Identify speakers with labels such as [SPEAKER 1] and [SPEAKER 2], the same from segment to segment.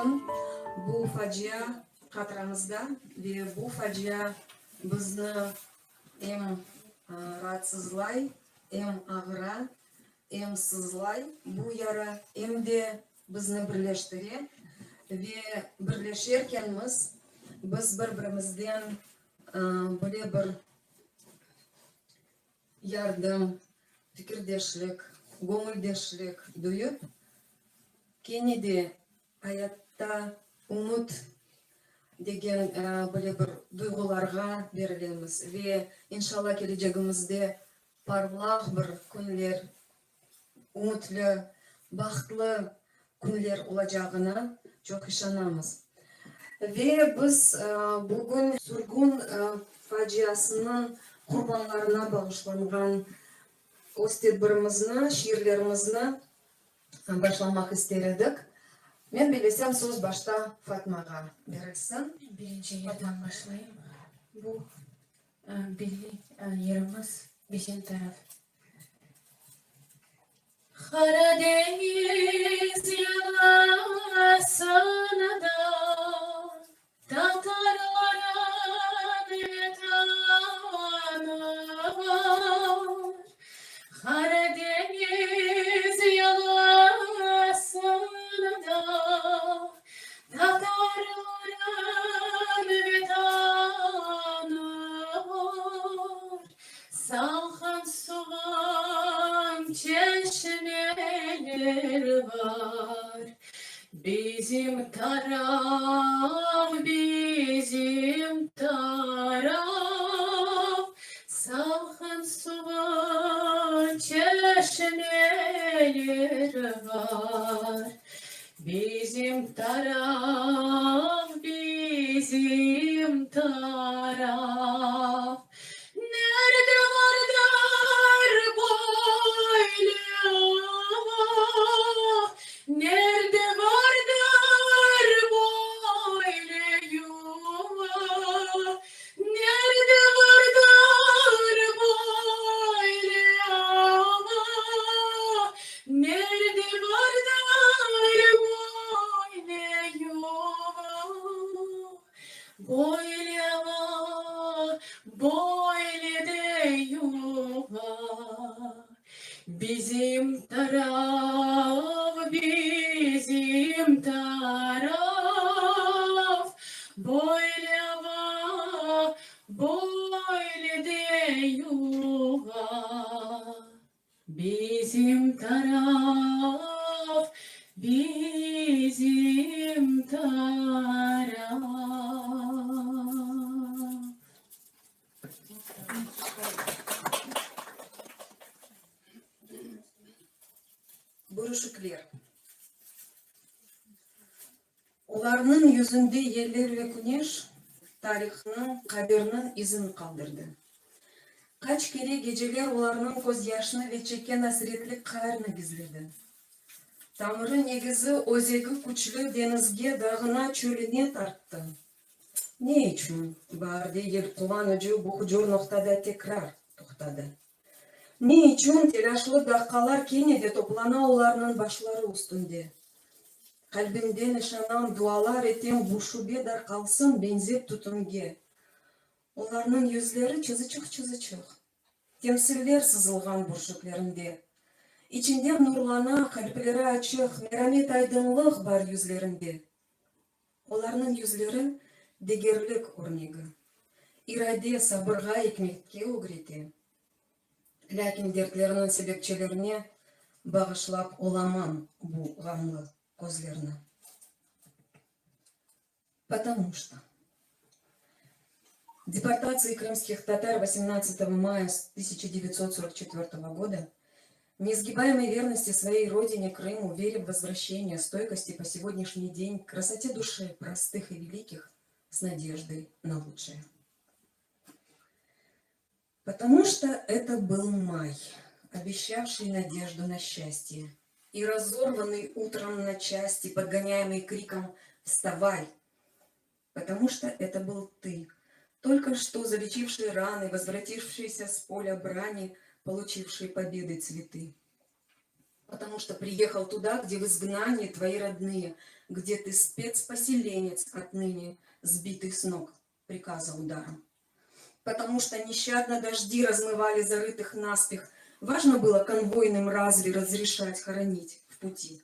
[SPEAKER 1] жақын бұл фажия қатарымызда ve бұл фажия бізді ем раатсызлай, ем ағыра, ем сызлай. Бұл яра емде бізді бірлештіре ve бірлешеркенміз біз бір-бірімізден біле бір ярдым, fikirdeşlik, көңілдешлік дүйіп, кенеде аятта umut деген біле бір дұйғыларға берілеміз. Ve иншалла келешегімізде parlaq бір күнлер, umutlы, бақытлы күнлер olacağına çok işanamız. Ve biz bugün sürgün faciasının құрбанларына бағышланған өстедбірімізні, шиірлерімізні башламақ істер едік. Мен білесем сөз башта Фатмаға берілсін.
[SPEAKER 2] Бірінші ерден башлайым. Бұл білі еріміз бешен тарaf. Қара деңіз яласына да татарларын етанар. Қара деңіз яласына да татарларын етанар. Салқын суған çeşmeler var. Bizim taraf, salkın suvan çeşmeler var. Bizim taraf. Nerede vardır böyle? Nerede vardır böyle yuva? Nerede vardır böyle ama? Nerede vardır böyle yuva? Böyle var, böyle de yuva. Bizim taraf, böyle var, böyle de yuva. Bizim taraf.
[SPEAKER 1] Bürüşüklер. Оларның yüzünde yerler ve güneş tarihinin, kaderinin izini kaldırdı. Kaç kere geceler оларның көз yaşını ve çeken hasretlik karnı gizledi. Tamırı negizi özegi күчлі denizge dağına çölüne tarttı. Ne için? Bardı el kuvan ucu bu hücur noktada tekrar toxtadı. Ne için telaşlı dakikalar kenede toplana onların başları üstünde. Kalbimden ışanan dualar etem bu şube dar kalsın benzep tutunge. Onların yüzleri çızıçık. Temsiller sızılgan burşuklarında. İçinden nurlana, kalpleri açık, merhamet aydınlık var yüzlerinde. Onların yüzleri degerlik örneği. İrade sabırga ekmekке öğreti. Lakin dertlerinin sebepçilerine bağışlap olamam bu gamlı gözlerini. Потому что депортации крымских татар 18 мая 1944 года, неизгибаемой верности своей родине Крыму, вере в возвращение, стойкости по сегодняшний день, красоте души простых и великих с надеждой на лучшее. Потому что это был май, обещавший надежду на счастье, и разорванный утром на части, подгоняемый криком «Вставай!», потому что это был ты, только что залечивший раны, возвратившийся с поля брани, получивший победы цветы. Потому что приехал туда, где в изгнании твои родные, где ты спецпоселенец отныне, сбитый с ног приказа ударом. Потому что нещадно дожди размывали зарытых наспех. Важно было конвойным разве разрешать хоронить в пути.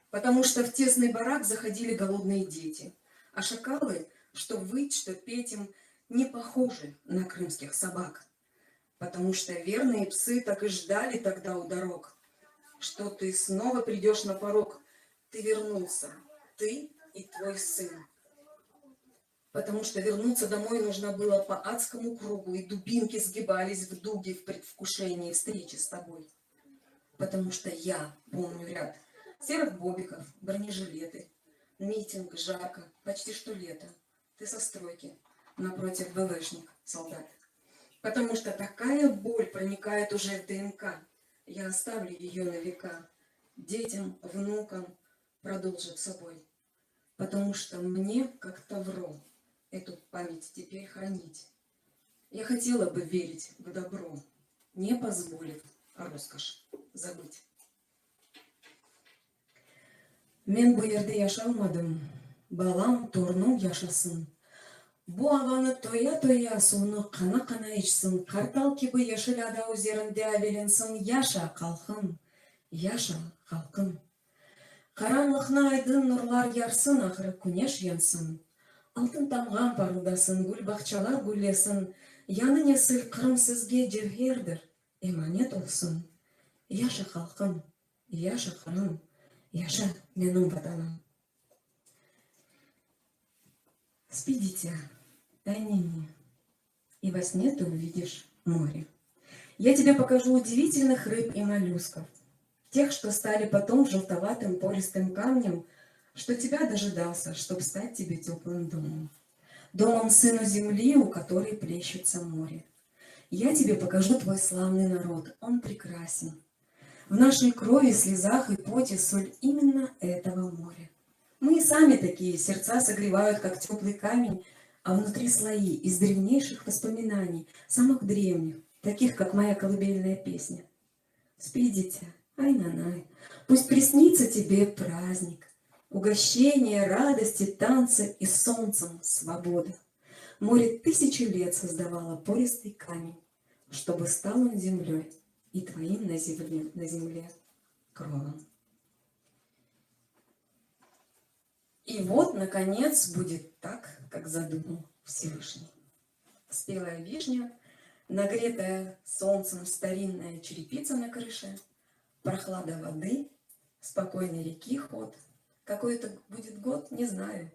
[SPEAKER 1] Потому что в тесный барак заходили голодные дети, а шакалы, что выть, что петь им, не похожи на крымских собак. Потому что верные псы так и ждали тогда у дорог, что ты снова придешь на порог. Ты вернулся, ты и твой сын. Потому что вернуться домой нужно было по адскому кругу, и дубинки сгибались в дуги в предвкушении встречи с тобой. Потому что я помню ряд серых бобиков, бронежилеты, митинг, жарко, почти что лето. Ты со стройки, напротив БВшник, солдат. Потому что такая боль проникает уже в ДНК. Я оставлю ее на века. Детям, внукам продолжит собой. Потому что мне, как Тавро, эту память теперь хранить. Я хотела бы верить в добро, не позволив роскошь забыть. Мен bu yerde yaşamadım. Balam, torunum yaşasın. Bu havanı toya toya суны қана içsin. Картал gibi yeşil ada üzerinde avelensin. Yaşa халқым, yaşa халқым. Karanlıqna aydın nurlar yarsın, ahırı күнеш янсын. Алтын тамған парылдасын, гүл бақчалар гүллесін. Яны несіл Қырым сізге жевхердір, эманет олсын. Яша халқым, яша Қырым, яша менің ватаным. Спи, дитя, тайнини, и во сне ты увидишь море. Я тебе покажу удивительных рыб и моллюсков, тех, что стали потом желтоватым пористым камнем, что тебя дожидался, чтоб стать тебе теплым домом. Домом сыну земли, у которой плещется море. Я тебе покажу твой славный народ, он прекрасен. В нашей крови, слезах и поте соль именно этого моря. Мы и сами такие, сердца согревают, как теплый камень, а внутри слои из древнейших воспоминаний, самых древних, таких, как моя колыбельная песня. Спи, дитя, ай-на-най, пусть приснится тебе праздник, угощение, радости, танцы и солнцем свобода. Море 1000 лет создавало пористый камень, чтобы стал он землей и твоим на земле кровом. И вот, наконец, будет так, как задумал Всевышний. Спелая вишня, нагретая солнцем старинная черепица на крыше, прохлада воды, спокойной реки ход. Какой это будет год, не знаю.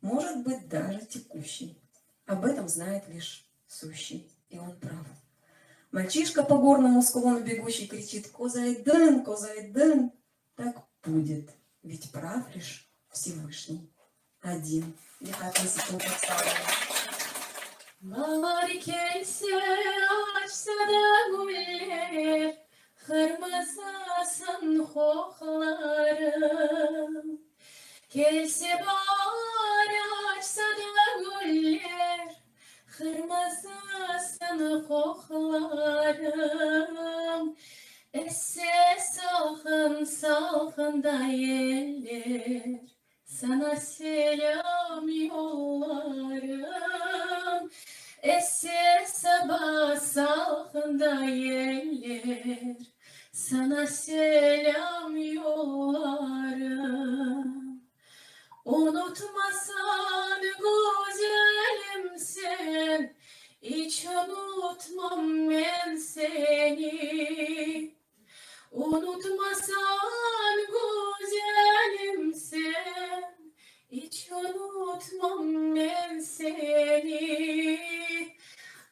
[SPEAKER 1] Может быть, даже текущий. Об этом знает лишь сущий, и он прав. Мальчишка по горному склону бегущий кричит: «Козайден, Козайден!» Так будет, ведь прав лишь Всевышний один. Я так высоко поставила.
[SPEAKER 2] Bahar gelse açsa da güller, kırmızısın koklarım. Gelse bahar açsa da güller, kırmızısın koklarım. Esse salkın salkın da yeller, sana selam yollarım. Esse sabah salkında yeller, sana selam yollarım. Unutmasan güzelim sen, hiç unutmam ben seni. Unutmasan güzelim sen, hiç unutmam ben seni.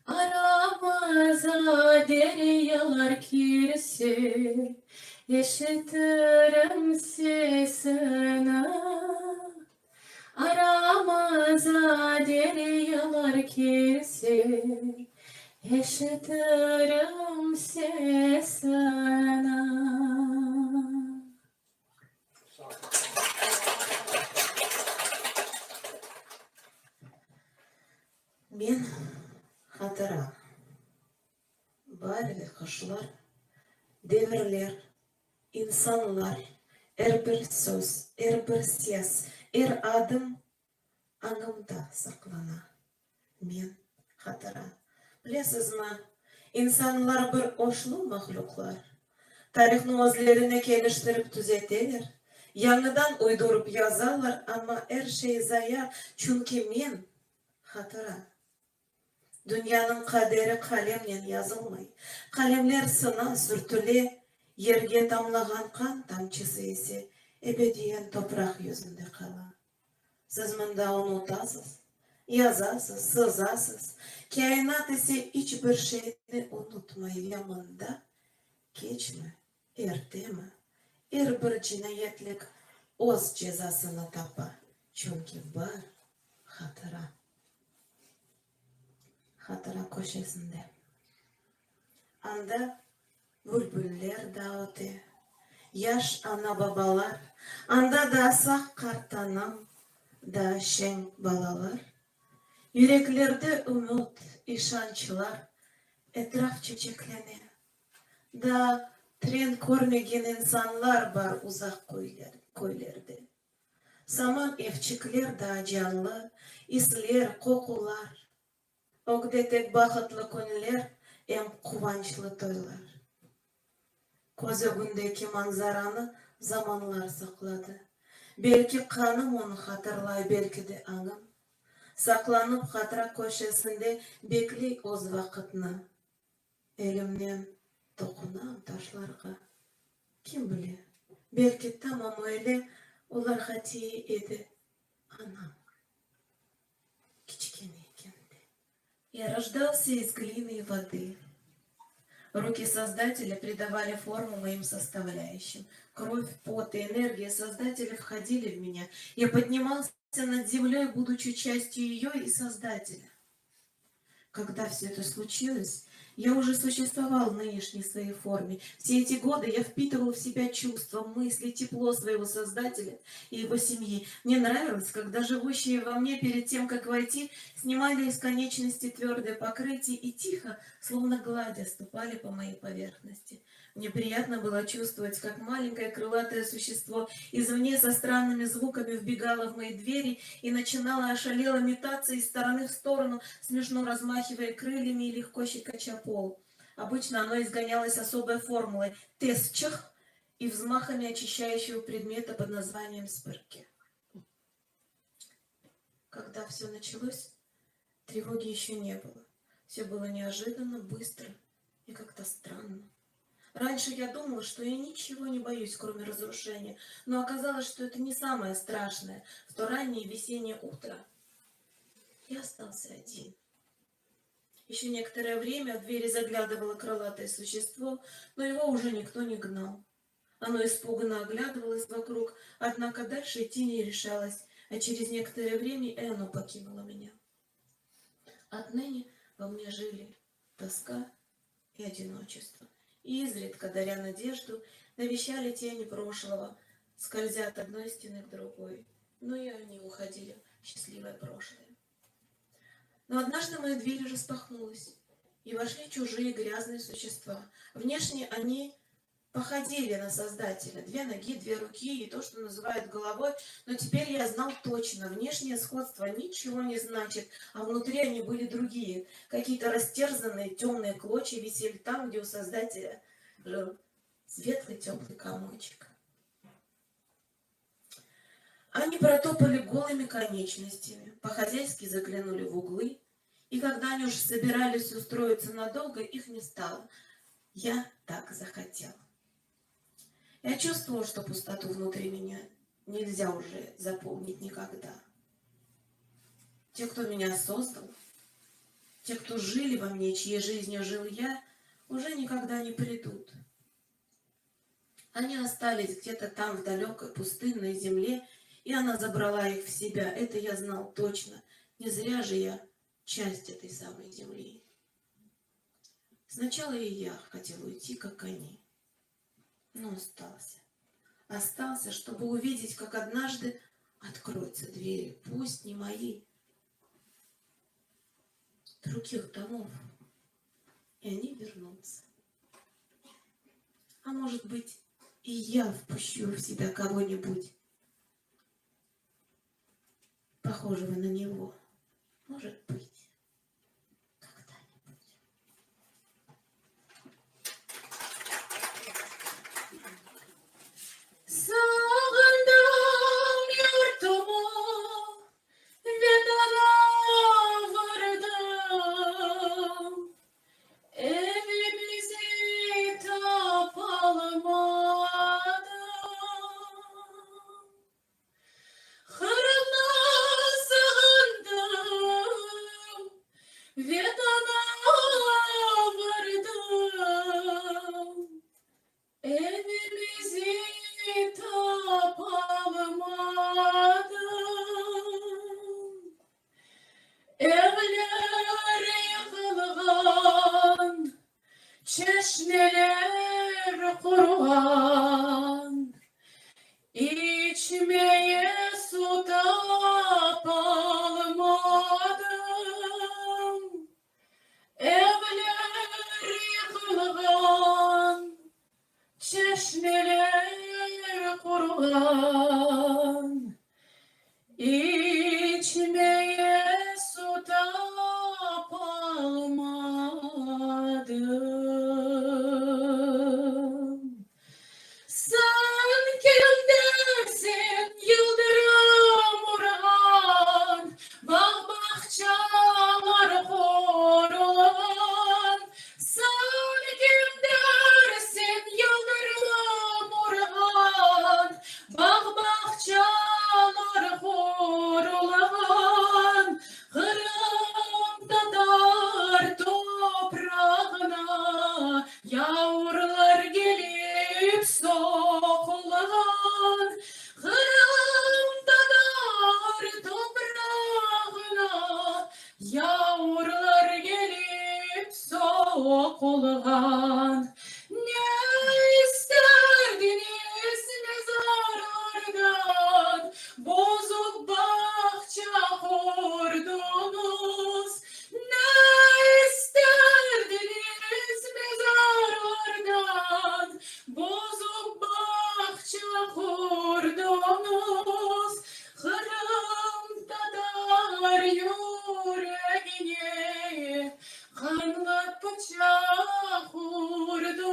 [SPEAKER 2] Aramıza deryalar girse, yaşatırım sesini. Aramıza deryalar girse, yaşatırım sesini.
[SPEAKER 3] Мен хатыра. Барлық құшылар, дәвірлер, insanlar bir söz, bir ses, adım аңымда саклана. Мен хатыра. Білесіз ма, insanlar bir oşlu mahluklar. Tarihni özlerine geliştirip düzeltirler. Yanıdan uydurup yazarlar ama her şey zaya çünkü men hatıra. Dünyanın kaderi kalemle yazılmay. Kalemler sına sürtüle, yerge damlagan kan tamçısı ise ebediyen toprak yüzünde kala. Siz mında unutasız, yazasız, sızasız. Kainat ise hiçbir şeyini unutmayı yanında geçme, erteme. Her bir cinayetlik öz cezasını tapa. Çünkü var hatıra. Hatıra köşesinde. Anda bülbüller dağıtı, yaş ana babalar, anda da sağ kartanam, da şen balalar. Yüreklerde umut, işançlar, etraf çiçeklenir. Da tren görmegen insanlar var uzak koylarda. Saman evçikler da canlı, isler, kokular. Ogde tek bakıtlı günler, em kuvançlı toylar. Közөгündeki manzaranı zamanlar sakladı. Belki kanım onu hatırlay, belki de anım. Saklanıp hatıra köşesinde bekli oz vakitini. Elimden dokunam taşlarga. Kim bilir? Belki tamam öyle olar hati edi. Anam. Кичкенекенде. Я рождался из глины и воды. Руки Создателя придавали форму моим составляющим. Кровь, пот и энергия Создателя входили в меня. Я поднимался над землей, будучи частью ее и Создателя. Когда все это случилось, я уже существовал в нынешней своей форме. Все эти годы я впитывал в себя чувства, мысли, тепло своего Создателя и его семьи. Мне нравилось, когда живущие во мне перед тем, как войти, снимали из конечности твердое покрытие и тихо, словно гладя, ступали по моей поверхности. Мне приятно было чувствовать, как маленькое крылатое существо извне со странными звуками вбегало в мои двери и начинало ошалело метаться из стороны в сторону, смешно размахивая крыльями и легко щекоча пол. Обычно оно изгонялось особой формулой «тесчах» и взмахами очищающего предмета под названием «спырки». Когда все началось, тревоги еще не было. Все было неожиданно, быстро и как-то странно. Раньше я думала, что я ничего не боюсь, кроме разрушения, но оказалось, что это не самое страшное. В то раннее весеннее утро я остался один. Еще некоторое время в двери заглядывало крылатое существо, но его уже никто не гнал. Оно испуганно оглядывалось вокруг, однако дальше идти не решалось, а через некоторое время и оно покинуло меня. Отныне во мне жили тоска и одиночество. И изредка, даря надежду, навещали тени прошлого, скользя от одной стены к другой. Но и они уходили в счастливое прошлое. Но однажды моя дверь распахнулась, и вошли чужие грязные существа. Внешне они походили на Создателя. 2 ноги, 2 руки и то, что называют головой. Но теперь я знал точно, внешнее сходство ничего не значит, а внутри они были другие. Какие-то растерзанные темные клочья висели там, где у Создателя жил светлый теплый комочек. Они протопали голыми конечностями, по-хозяйски заглянули в углы, и когда они уже собирались устроиться надолго, их не стало. Я так захотел. Я чувствовал, что пустоту внутри меня нельзя уже заполнить никогда. Те, кто меня создал, те, кто жили во мне, чьей жизнью жил я, уже никогда не придут. Они остались где-то там, в далекой пустынной земле, и она забрала их в себя. Это я знал точно. Не зря же я часть этой самой земли. Сначала и я хотел уйти, как они. Но остался. Остался, чтобы увидеть, как однажды откроются двери. Пусть не мои, других домов. И они вернутся. А может быть, и я впущу в себя кого-нибудь, похожего на него. Может быть, когда-нибудь.
[SPEAKER 2] Sağından yurtumu vedana vardım. Evimizi tapalamadım. Hırına sığındım, vedana vardım. Evimizi tapalamadım. Evler yıkılgan, çeşmeler kurugan, içmeye su tapalamadım. Evler yıkılgan, çeşmeler kurugan, içmeye su tapalamadım. Sen kimdensin yıldırım vuran, bağ bahçeler korulan. Sen kimdensin yıldırım vuran, bağ bahçeler korulan. Kırım'da dar toprağına yağmurlar gelip sokulan. Kırım'da dar toprağına yağmurlar gelip sokulan. Ne isterdiniz mezarlardan, bozuk bahçe kurdunuz. Ne isterdiniz mezarlardan, bozuk bahçe kurdunuz. Kırım'da dar yüreğine kanlı bıçak vurdunuz.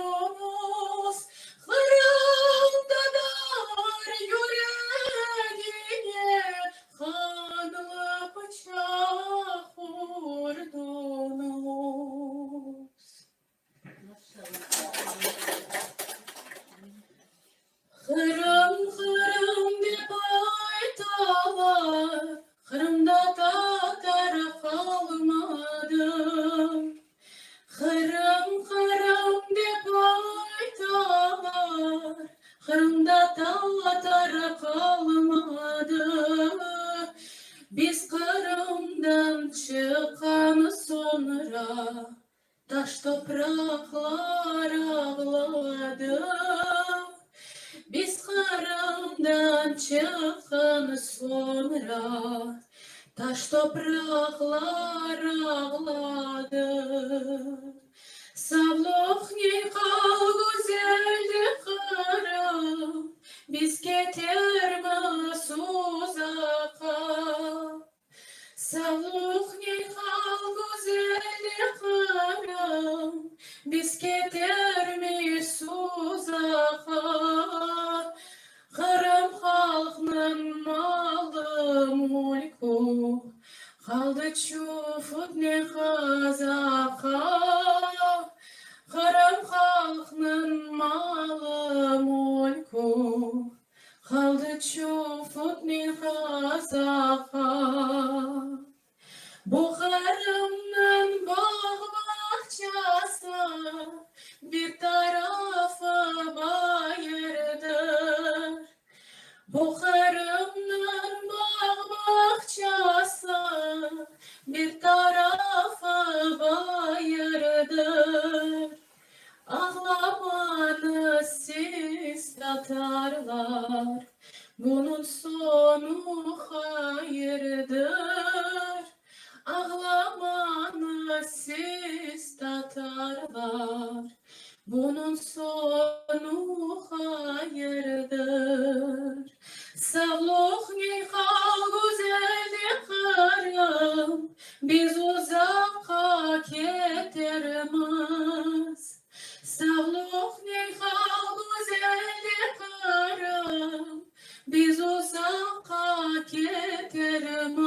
[SPEAKER 2] Kırım'da dar yüreğine kanlı bıçak vurdunuz. Kırım Kırım dep aytalar, Kırım'da Tatar kalmadı. Kırım Kırım dep aytalar, Kırım'da Tatar kalmadı. Biz Kırım'dan çıkan sonra taş topraklar ağladı. Biz Kırım'dan çıkan sonra taş topraklar ağladı. Savluk yıkal güzeldi Kırım, biz getirmez uzaka. Savluk yıkal güzeldi Kırım, biz getirmez uzaka. Kırım halkının malı mulku, kaldı çufut ne kazaka. Kırım halkının malı mulku, kaldı çufut ne kazaka. Bu Kırım'ın bağ bahçesi bir tarafı bayırdır. Bu Kırım'ın bağ bahçesi bir tarafı bayırdır. Ağlamanız siz Tatarlar, bunun sonu hayırdır. Ağlamanız siz Tatarlar, bunun sonu hayırdır. Savluğun hal güzeldi karım, biz uzakka getirmez. Savluğun hal güzeldi karım, biz uzakka getirmez.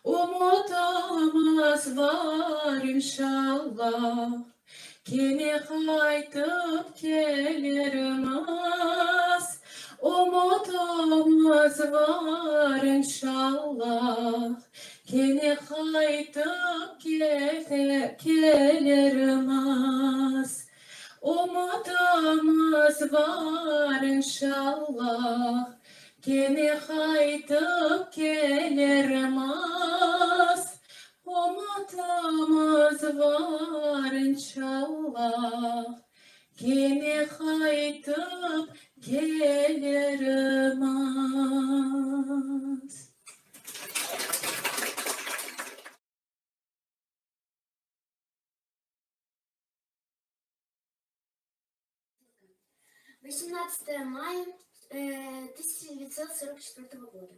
[SPEAKER 2] Umudumuz var inşallah, yine kaytıp gelirmez. Umudumuz var inşallah, yine kaytıp gelirmez. Umudumuz var inşallah, yine kaytıp gelirmez. Umudumuz var inşallah, yine kaytıp gelirmez.
[SPEAKER 4] — 18 мая 1944 года.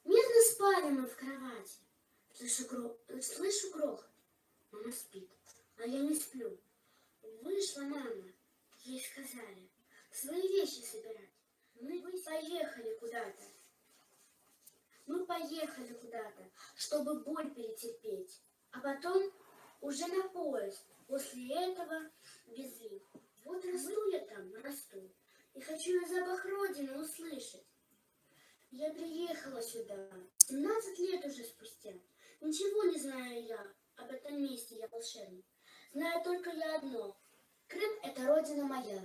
[SPEAKER 4] Мирно спали мы в кровати. Слышу грохот. Мама спит, а я не сплю. Вышла мама. Ей сказали свои вещи собирать. Мы поехали куда-то. Чтобы боль перетерпеть. А потом уже на поезд. После этого везли. Вот расту я там, расту. И хочу я запах Родины услышать. Я приехала сюда 17 лет уже спустя. Ничего не знаю я об этом месте, я волшебник. Знаю только я одно. Крым — это Родина моя.